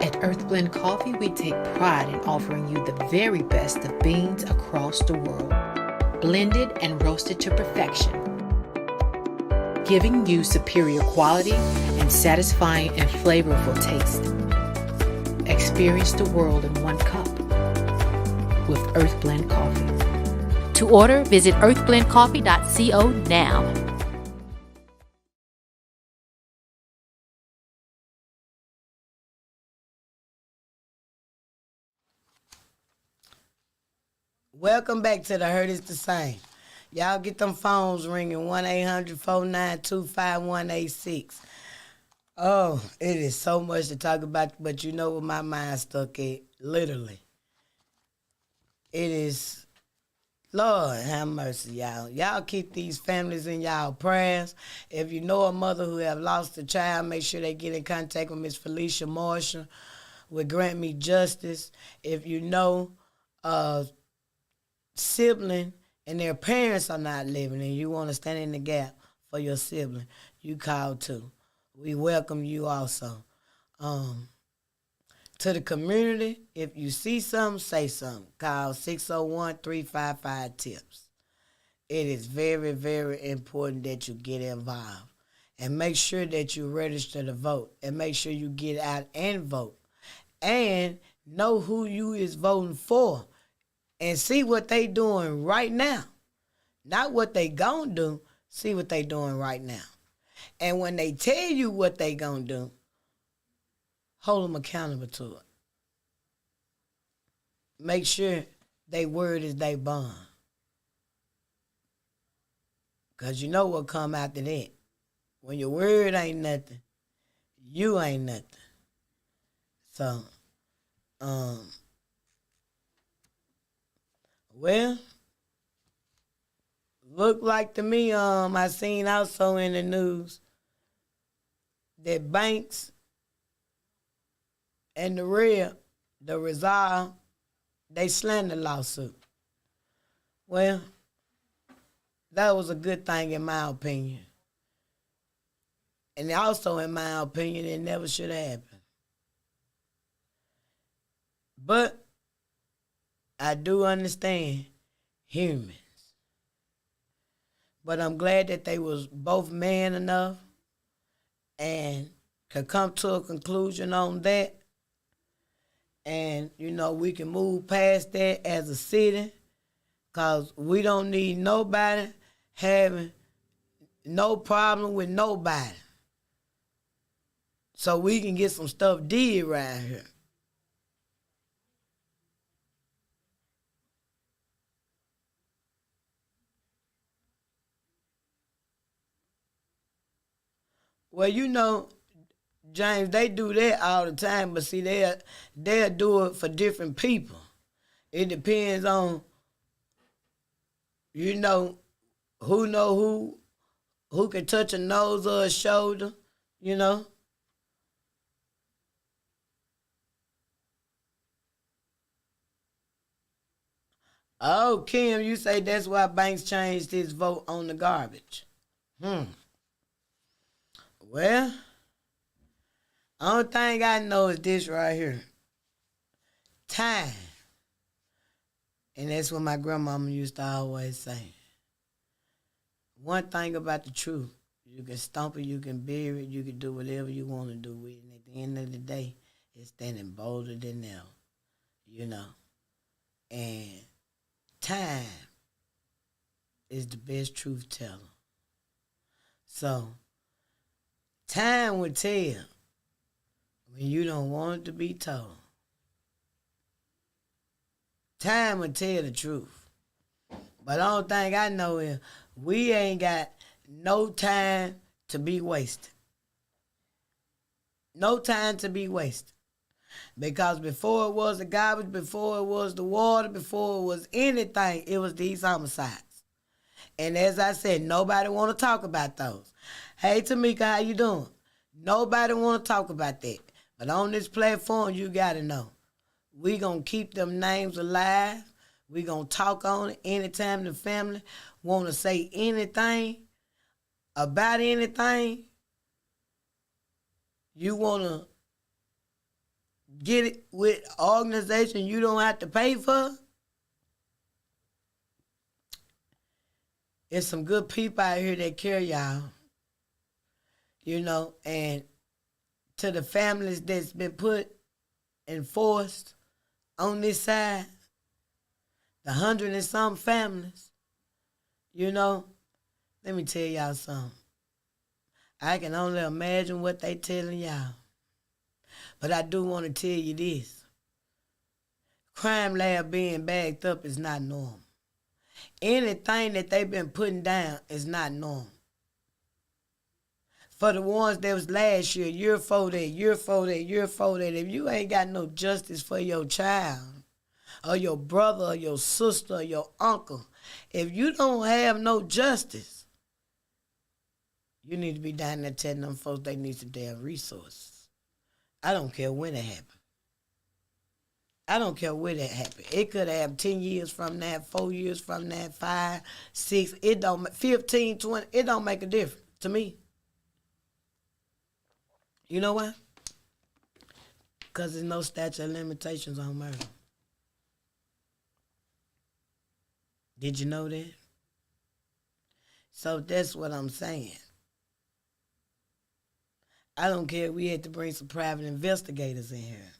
Speaker 5: At Earth Blend Coffee, we take pride in offering you the very best of beans across the world, blended and roasted to perfection, giving you superior quality and satisfying and flavorful taste. Experience the world in one cup with Earth Blend Coffee. To order, visit earthblendcoffee.co now.
Speaker 1: Welcome back to the Hurt is the Same. Y'all get them phones ringing, 1-800-492-5186. Oh, it is so much to talk about, but you know where my mind stuck at, literally. It is, Lord have mercy, y'all. Y'all keep these families in y'all prayers. If you know a mother who have lost a child, make sure they get in contact with Miss Felicia Marshall with Grant Me Justice. If you know a sibling and their parents are not living and you want to stand in the gap for your sibling, you call too. We welcome you also. To the community, if you see something, say something. Call 601-355-TIPS. It is very, very important that you get involved. And make sure that you register to vote. And make sure you get out and vote. And know who you is voting for. And see what they doing right now. Not what they gonna do. See what they doing right now. And when they tell you what they gonna do, hold them accountable to it. Make sure they word is they bond. Because you know what come after that. When your word ain't nothing, you ain't nothing. So, well, look like to me, I seen also in the news that Banks and the Resolve, they slander lawsuit. Well, that was a good thing in my opinion. And also in my opinion, it never should have happened. But I do understand humans. But I'm glad that they was both man enough and can come to a conclusion on that. And, we can move past that as a city, because we don't need nobody having no problem with nobody. So we can get some stuff did around here. Well, James, they do that all the time, but see, they'll do it for different people. It depends on, who know who can touch a nose or a shoulder, Oh, Kim, you say that's why Banks changed his vote on the garbage. Well, only thing I know is this right here. Time. And that's what my grandmama used to always say. One thing about the truth, you can stomp it, you can bury it, you can do whatever you want to do with it. And at the end of the day, it's standing bolder than ever, And time is the best truth teller. So, time will tell when you don't want it to be told. Time will tell the truth. But the only thing I know is we ain't got no time to be wasted. No time to be wasted. Because before it was the garbage, before it was the water, before it was anything, it was these homicides. And as I said, nobody want to talk about those. Hey, Tamika, how you doing? Nobody want to talk about that. But on this platform, you got to know. We going to keep them names alive. We going to talk on it anytime the family want to say anything about anything. You want to get it with an organization you don't have to pay for. There's some good people out here that care, y'all. And to the families that's been put and forced on this side, the 100 and some families, let me tell y'all something. I can only imagine what they telling y'all. But I do want to tell you this. Crime lab being bagged up is not normal. Anything that they've been putting down is not normal. For the ones that was last year before that, year before that, if you ain't got no justice for your child, or your brother, or your sister, or your uncle, if you don't have no justice, you need to be down there telling them folks they need some damn resources. I don't care when it happened. I don't care where that happened. It could have 10 years from that, 4 years from that, 5, 6, 15, 20, it don't make a difference to me. You know why? Because there's no statute of limitations on murder. Did you know that? So that's what I'm saying. I don't care if we had to bring some private investigators in here.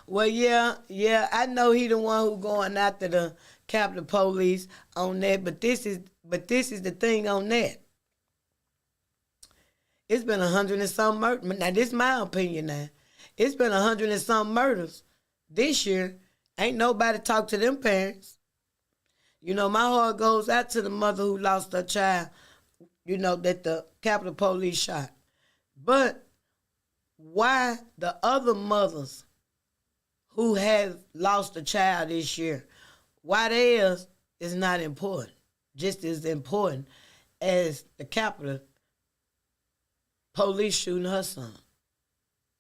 Speaker 1: Well, yeah, I know he the one who going after the Capitol Police on that, but this is the thing on that. It's been 100 and some murders. Now, this is my opinion now. It's been 100 and some murders this year. Ain't nobody talked to them parents. My heart goes out to the mother who lost her child, that the Capitol Police shot. But why the other mothers who have lost a child this year, why theirs is not important, just as important as the Capitol Police shooting her son?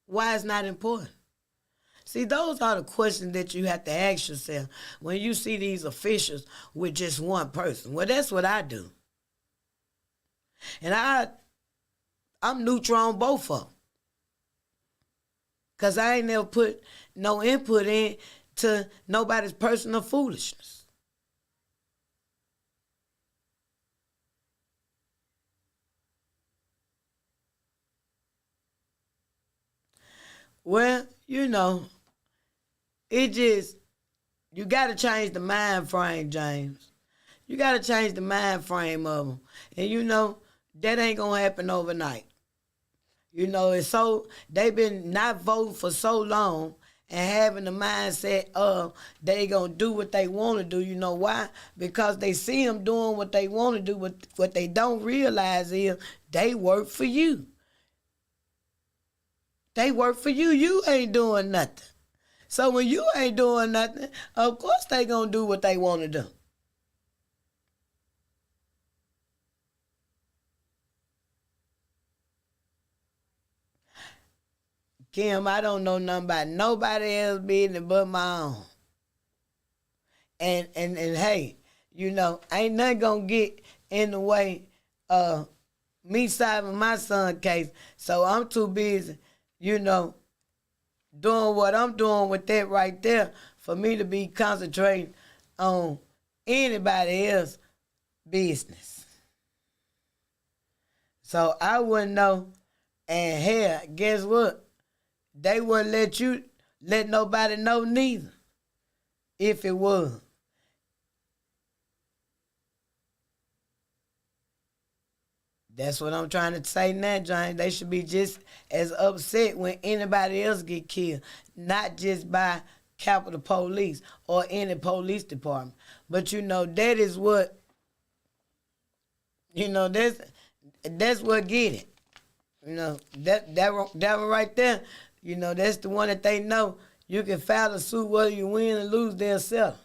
Speaker 1: Why it's not important? See, those are the questions that you have to ask yourself when you see these officials with just one person. Well, that's what I do. And I'm neutral on both of them. Because I ain't never put no input in to nobody's personal foolishness. Well, it just, you got to change the mind frame, James. You got to change the mind frame of them. And that ain't going to happen overnight. It's so, they've been not voting for so long and having the mindset of they going to do what they want to do. You know why? Because they see them doing what they want to do, but what they don't realize is they work for you. They work for you. You ain't doing nothing. So when you ain't doing nothing, of course they going to do what they want to do. Kim, I don't know nothing about nobody else's business but my own. And hey, ain't nothing gonna get in the way of me solving my son's case. So I'm too busy, doing what I'm doing with that right there for me to be concentrating on anybody else's business. So I wouldn't know. And hell, guess what? They wouldn't let nobody know neither, if it was. That's what I'm trying to say now, James. They should be just as upset when anybody else get killed, not just by Capitol Police or any police department. But that is what, that's what get it. That one right there, that's the one that they know you can file a suit whether you win or lose, they'll settle.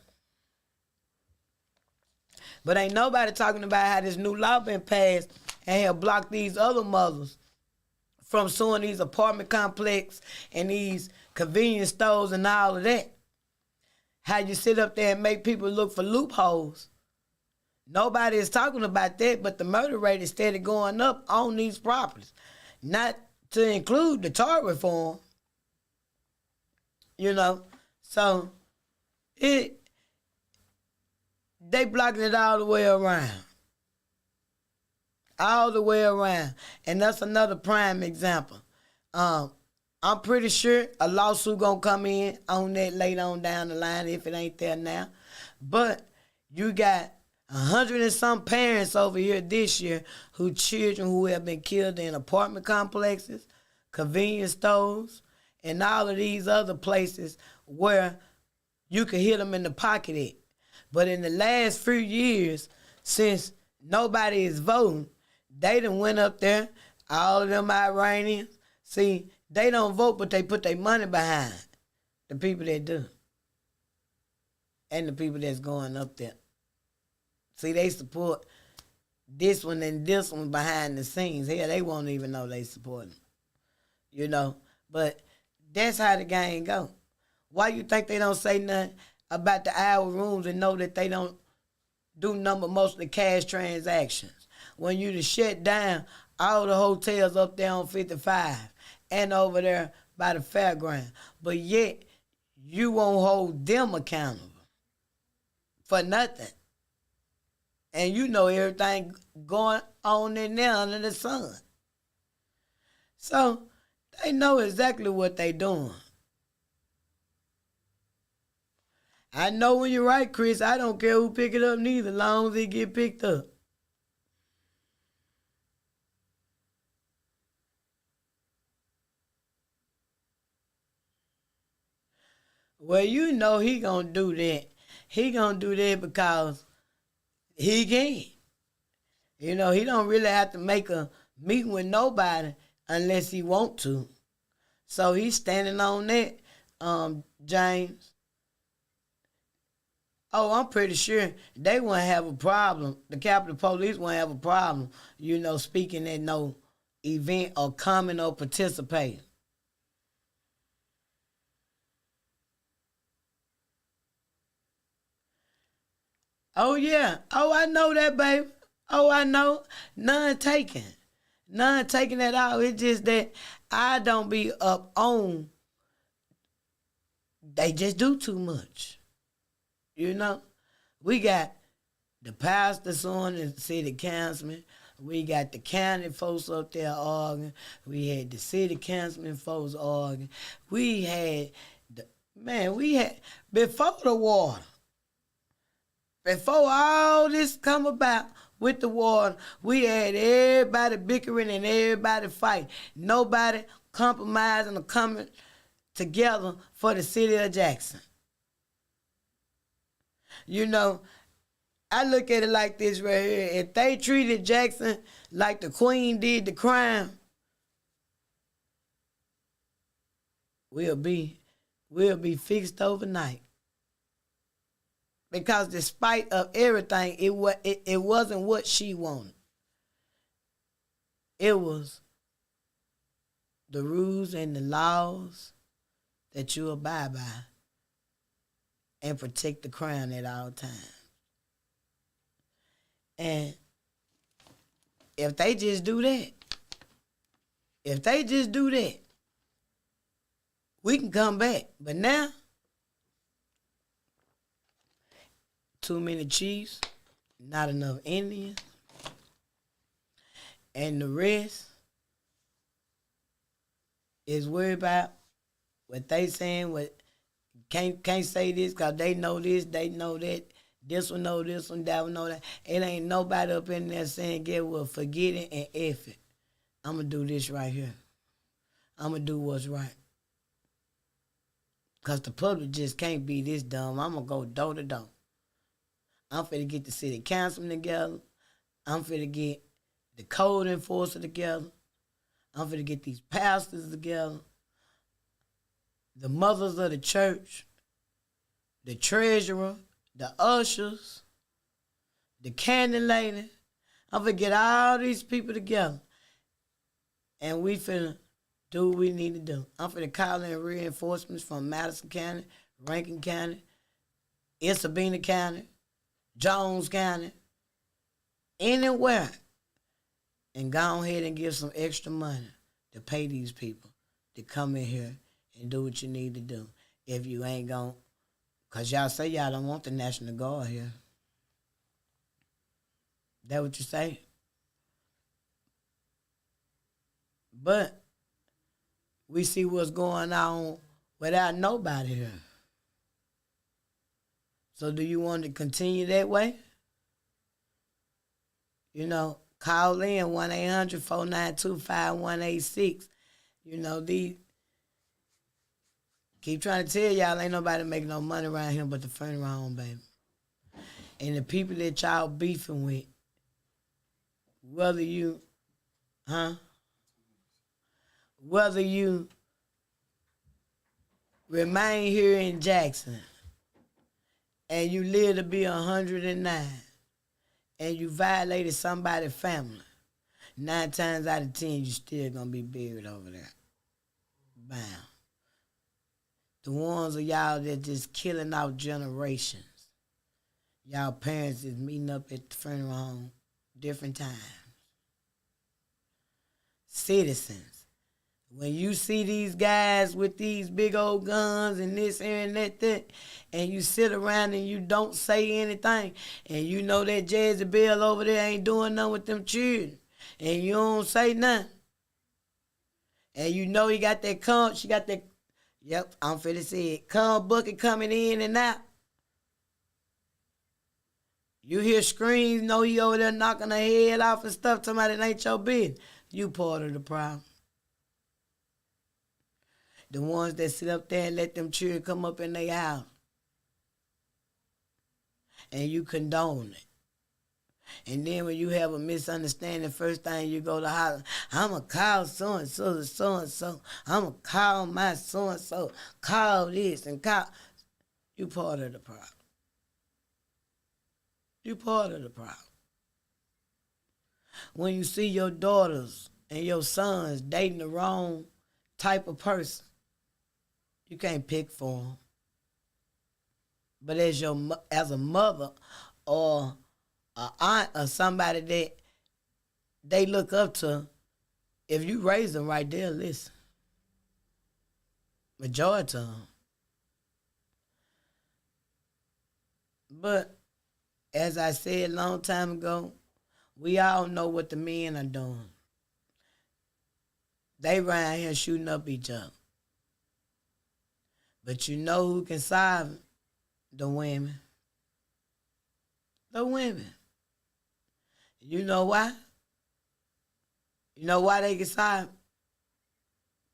Speaker 1: But ain't nobody talking about how this new law been passed and have blocked these other mothers from suing these apartment complex and these convenience stores and all of that. How you sit up there and make people look for loopholes. Nobody is talking about that, but the murder rate is steady going up on these properties. Not to include the tort reform. So they blocking it all the way around. All the way around. And that's another prime example. I'm pretty sure a lawsuit gonna come in on that later on down the line if it ain't there now. But you got 100 and some parents over here this year children who have been killed in apartment complexes, convenience stores, and all of these other places where you can hit them in the pocket at. But in the last few years, since nobody is voting, they done went up there, all of them Iranians. See, they don't vote, but they put their money behind the people that do. And the people that's going up there. See, they support this one and this one behind the scenes. Hell, they won't even know they support them. But that's how the game go. Why you think they don't say nothing about the hour rooms and know that they don't do mostly cash transactions? When you to shut down all the hotels up there on 55 and over there by the fairground. But yet, you won't hold them accountable for nothing. And everything going on in there under the sun. So, they know exactly what they doing. I know when you're right, Chris. I don't care who pick it up neither, as long as it get picked up. Well, he gonna do that. He gonna do that because he can. He don't really have to make a meeting with nobody unless he want to. So he's standing on that, James. Oh, I'm pretty sure they won't have a problem. The Capitol Police won't have a problem, speaking at no event or coming or participating. Oh, yeah. Oh, I know that, baby. Oh, I know. None taken. None taken at all. It's just that I don't be up on they just do too much. You know? We got the pastor's on the city councilman. We got the county folks up there arguing. We had the city councilman folks arguing. We had before the water, before all this come about with the water, we had everybody bickering and everybody fighting. Nobody compromising or coming together for the city of Jackson. You know, I look at it like this right here. If they treated Jackson like the Queen did the Crown, we'll be fixed overnight. Because despite of everything, it wasn't what she wanted. It was the rules and the laws that you abide by and protect the crown at all times. And if they just do that, we can come back. But now, too many chiefs, not enough Indians, and the rest is worried about what they saying, what can't say this because they know this, they know that. This one know this one, that one know that. It ain't nobody up in there saying, get well, forget it and F it. I'm going to do this right here. I'm going to do what's right. Because the public just can't be this dumb. I'm going to go door to door. I'm finna get the city councilman together. I'm finna get the code enforcer together. I'm finna get these pastors together. The mothers of the church. The treasurer. The ushers, the candy lady. I'm finna get all these people together. And we finna do what we need to do. I'm finna call in reinforcements from Madison County, Rankin County, Isabina County, Jones County, anywhere. And go ahead and give some extra money to pay these people to come in here and do what you need to do. If you ain't gonna, because y'all say y'all don't want the National Guard here. That what you say? But we see what's going on without nobody here. So do you want to continue that way? You know, call in 1-800-492-5186. You know, keep trying to tell y'all ain't nobody making no money around here but the funeral home, baby. And the people that y'all beefing with, whether you remain here in Jackson and you live to be 109 and you violated somebody's family, 9 times out of 10 you still gonna be buried over there. Bam. The ones of y'all that just killing out generations. Y'all parents is meeting up at the funeral home different times. Citizens. When you see these guys with these big old guns and this here and that, and you sit around and you don't say anything, and you know that Jezebel over there ain't doing nothing with them children, and you don't say nothing, and you know he got that she got that, yep, I'm finna say it, bucket coming in and out. You hear screams, know he over there knocking her head off and stuff, somebody that ain't your business. You part of the problem. The ones that sit up there and let them children come up in their house. And you condone it. And then when you have a misunderstanding, first thing you go to holler, I'm going to call so-and-so to so-and-so. I'm going to call my so-and-so. Call this and call. You part of the problem. You part of the problem. When you see your daughters and your sons dating the wrong type of person, you can't pick for them. But as a mother or an aunt or somebody that they look up to, if you raise them right there, listen. Majority of them. But as I said a long time ago, we all know what the men are doing. They around here shooting up each other. But you know who can solve it? The women. The women. You know why? You know why they can solve it?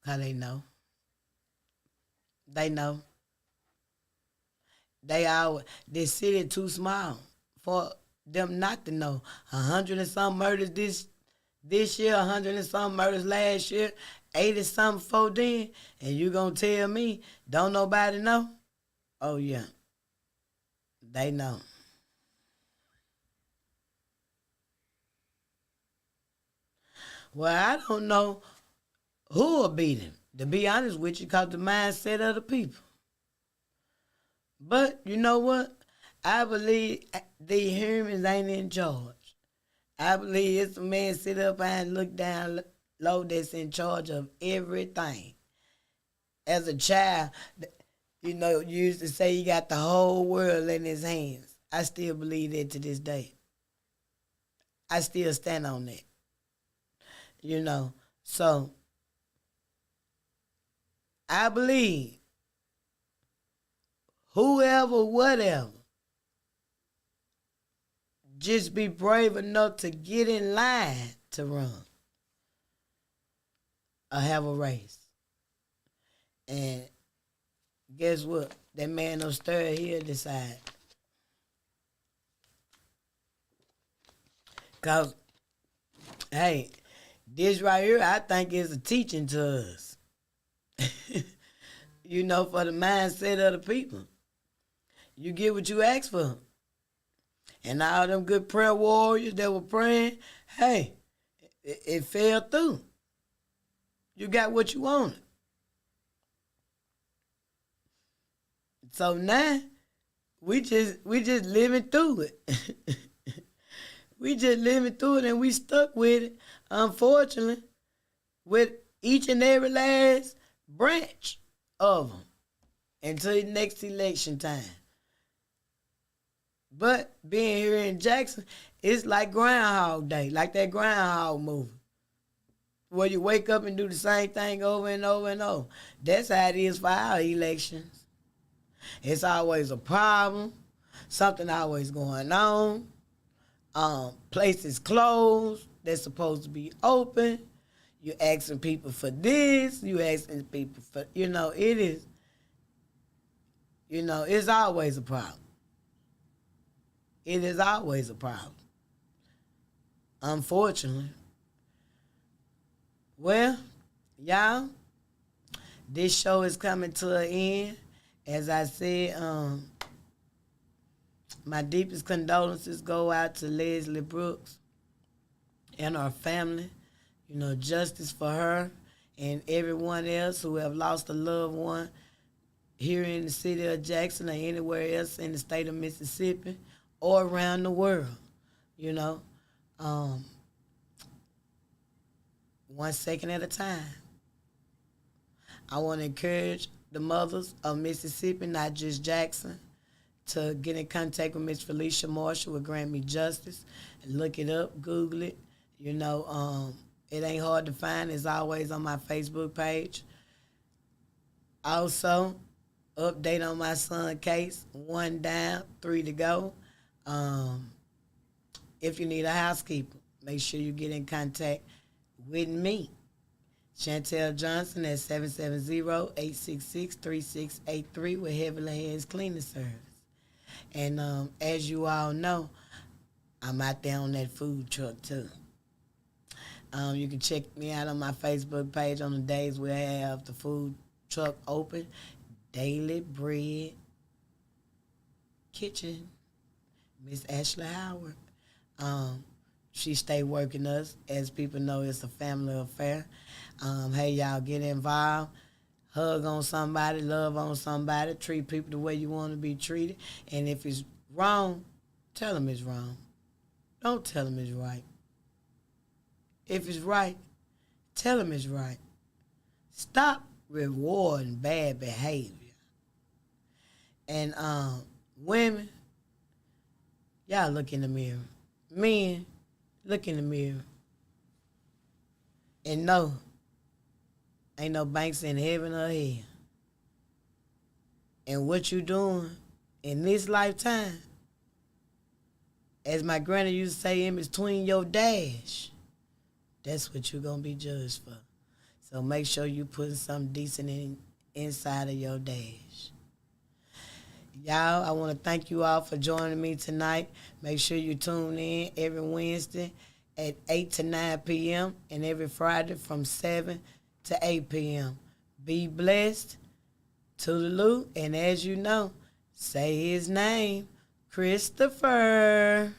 Speaker 1: Because they know. They know. This city too small for them not to know. 100 and some murders this year, 100 and some murders last year, 80 something before then, and you gonna tell me don't nobody know? Oh yeah, they know. Well, I don't know who will beat him, to be honest with you, because the mindset of the people. But you know what? I believe the humans ain't in charge. I believe it's a man sit up and look down low that's in charge of everything. As a child, you know, you used to say he got the whole world in his hands. I still believe that to this day. I still stand on that. You know, so I believe whoever, whatever, just be brave enough to get in line to run or have a race. And guess what? That man don't stir, he'll decide. Because, hey, this right here, I think is a teaching to us. You know, for the mindset of the people. You get what you ask for. And all them good prayer warriors that were praying, hey, it fell through. You got what you wanted. So now, we just living through it. We just living through it and we stuck with it, unfortunately, with each and every last branch of them until the next election time. But being here in Jackson, it's like Groundhog Day, like that Groundhog movie, where you wake up and do the same thing over and over and over. That's how it is for our elections. It's always a problem, something always going on. Places closed, they're supposed to be open. You asking people for this, you asking people for, you know, it is, you know, it's always a problem. It is always a problem. Unfortunately. Well, y'all, this show is coming to an end. As I said, my deepest condolences go out to Leslie Brooks and her family. You know, justice for her and everyone else who have lost a loved one here in the city of Jackson or anywhere else in the state of Mississippi or around the world. You know, 1 second at a time. I want to encourage the mothers of Mississippi, not just Jackson, to get in contact with Miss Felicia Marshall with Grant Me Justice. And look it up, Google it. You know, it ain't hard to find. It's always on my Facebook page. Also, update on my son case. 1 down, 3 to go. If you need a housekeeper, make sure you get in contact with me, Chantel Johnson, at 770-866-3683 with Heavenly Hands Cleaning Service. And as you all know, I'm out there on that food truck too. You can check me out on my Facebook page on the days we have the food truck open. Daily Bread Kitchen, Miss Ashley Howard. She stay working us. As people know, it's a family affair. Hey, y'all, get involved. Hug on somebody, love on somebody, treat people the way you want to be treated. And if it's wrong, tell them it's wrong. Don't tell them it's right. If it's right, tell them it's right. Stop rewarding bad behavior. And women, Y'all look in the mirror. Men, look in the mirror. And know, ain't no banks in heaven or hell. And what you doing in this lifetime, as my granny used to say, in between your dash, that's what you're going to be judged for. So make sure you putting something decent inside of your dash. Y'all, I want to thank you all for joining me tonight. Make sure you tune in every Wednesday at 8 to 9 p.m. and every Friday from 7 to 8 p.m. Be blessed. Toodaloo. And as you know, say his name, Christopher.